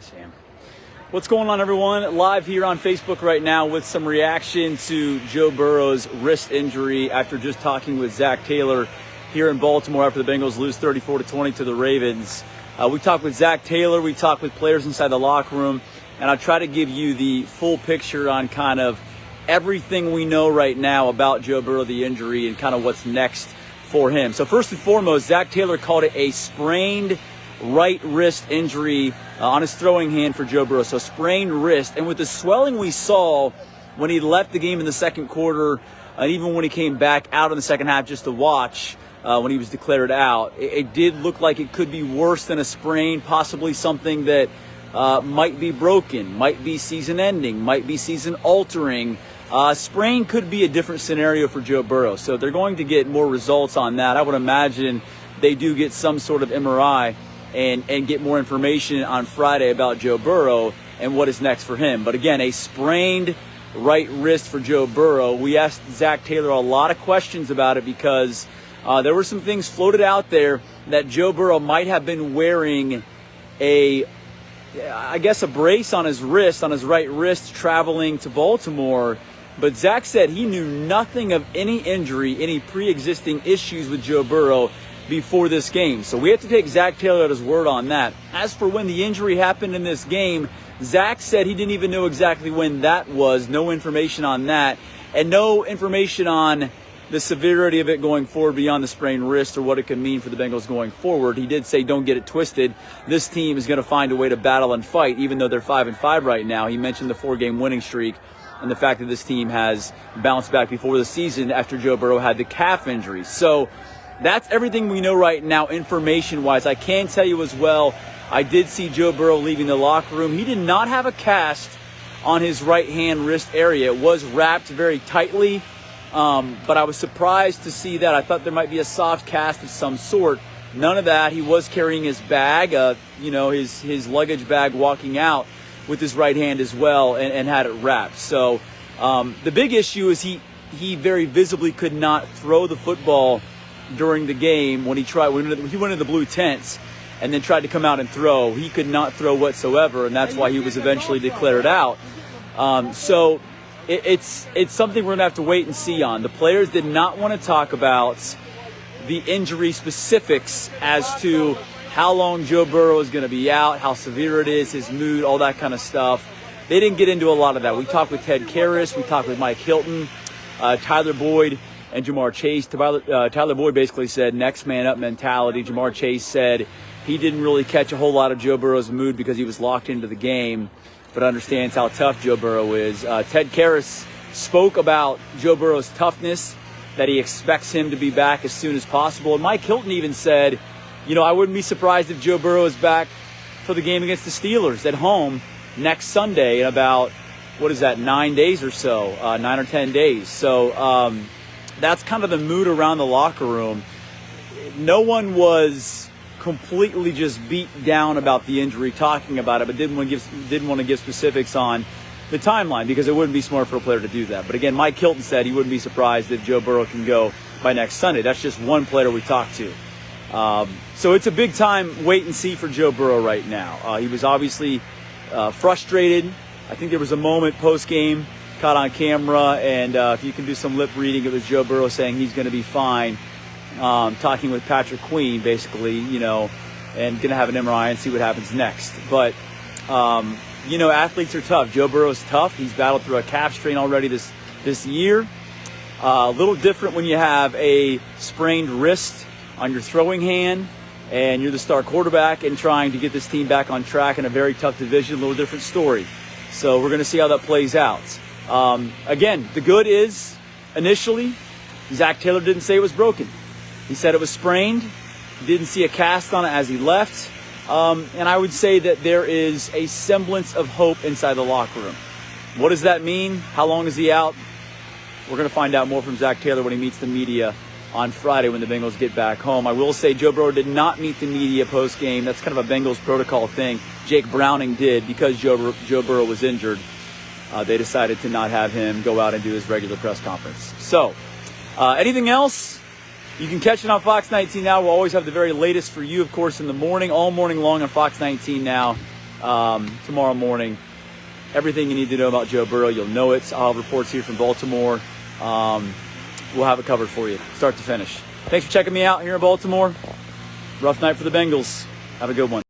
Sam. What's going on, everyone? Live here on Facebook right now with some reaction to Joe Burrow's wrist injury after just talking with Zach Taylor here in Baltimore after the Bengals lose 34-20 to the Ravens. We talked with Zach Taylor, we talked with players inside the locker room, and I'll try to give you the full picture on kind of everything we know right now about Joe Burrow, the injury, and kind of what's next for him. So first and foremost, Zach Taylor called it a sprained right wrist injury on his throwing hand for Joe Burrow. So sprained wrist. And with the swelling we saw when he left the game in the second quarter, and even when he came back out in the second half just to watch when he was declared out, it did look like it could be worse than a sprain, possibly something that might be broken, might be season ending, might be season altering. Sprain could be a different scenario for Joe Burrow. So they're going to get more results on that. I would imagine they do get some sort of MRI and get more information on Friday about Joe Burrow and what is next for him. But again, a sprained right wrist for Joe Burrow. We asked Zach Taylor a lot of questions about it because there were some things floated out there that Joe Burrow might have been wearing a brace on his wrist, on his right wrist, traveling to Baltimore. But Zach said he knew nothing of any injury, any pre-existing issues with Joe Burrow before this game. So we have to take Zach Taylor at his word on that. As for when the injury happened in this game, Zach said he didn't even know exactly when that was. No information on that. And no information on the severity of it going forward beyond the sprained wrist or what it could mean for the Bengals going forward. He did say, don't get it twisted. This team is going to find a way to battle and fight, even though they're 5-5 right now. He mentioned the 4-game winning streak and the fact that this team has bounced back before the season after Joe Burrow had the calf injury. So that's everything we know right now, information-wise. I can tell you as well, I did see Joe Burrow leaving the locker room. He did not have a cast on his right-hand wrist area. It was wrapped very tightly, but I was surprised to see that. I thought there might be a soft cast of some sort. None of that. He was carrying his bag, his luggage bag, walking out with his right hand as well, and had it wrapped. So the big issue is he very visibly could not throw the football during the game when he went into the blue tents and then tried to come out and throw. He could not throw whatsoever, and that's why he was eventually declared out. So it's something we're going to have to wait and see on. The players did not want to talk about the injury specifics as to how long Joe Burrow is going to be out, how severe it is, his mood, all that kind of stuff. They didn't get into a lot of that. We talked with Ted Karras, we talked with Mike Hilton, Tyler Boyd, and Jamar Chase. Tyler Boyd basically said next man up mentality. Jamar Chase said he didn't really catch a whole lot of Joe Burrow's mood because he was locked into the game, but understands how tough Joe Burrow is. Ted Karras spoke about Joe Burrow's toughness, that he expects him to be back as soon as possible. And Mike Hilton even said, I wouldn't be surprised if Joe Burrow is back for the game against the Steelers at home next Sunday in about, 9 days or so, 9 or 10 days. So that's kind of the mood around the locker room. No one was completely just beat down about the injury, talking about it, but didn't want to give specifics on the timeline because it wouldn't be smart for a player to do that. But again, Mike Hilton said he wouldn't be surprised if Joe Burrow can go by next Sunday. That's just one player we talked to. So it's a big time wait and see for Joe Burrow right now. He was obviously frustrated. I think there was a moment post-game caught on camera, and if you can do some lip reading, it was Joe Burrow saying he's going to be fine, talking with Patrick Queen, basically, and going to have an MRI and see what happens next. But, athletes are tough. Joe Burrow's tough. He's battled through a calf strain already this year. A little different when you have a sprained wrist on your throwing hand and you're the star quarterback and trying to get this team back on track in a very tough division. A little different story. So we're going to see how that plays out. Again, the good is, initially, Zach Taylor didn't say it was broken. He said it was sprained. He didn't see a cast on it as he left. And I would say that there is a semblance of hope inside the locker room. What does that mean? How long is he out? We're going to find out more from Zach Taylor when he meets the media on Friday when the Bengals get back home. I will say Joe Burrow did not meet the media post-game. That's kind of a Bengals protocol thing. Jake Browning did because Joe Burrow was injured. They decided to not have him go out and do his regular press conference. So, anything else? You can catch it on Fox 19 Now. We'll always have the very latest for you, of course, in the morning, all morning long on Fox 19 Now. tomorrow morning. Everything you need to know about Joe Burrow, you'll know it. I'll have reports here from Baltimore. We'll have it covered for you, start to finish. Thanks for checking me out here in Baltimore. Rough night for the Bengals. Have a good one.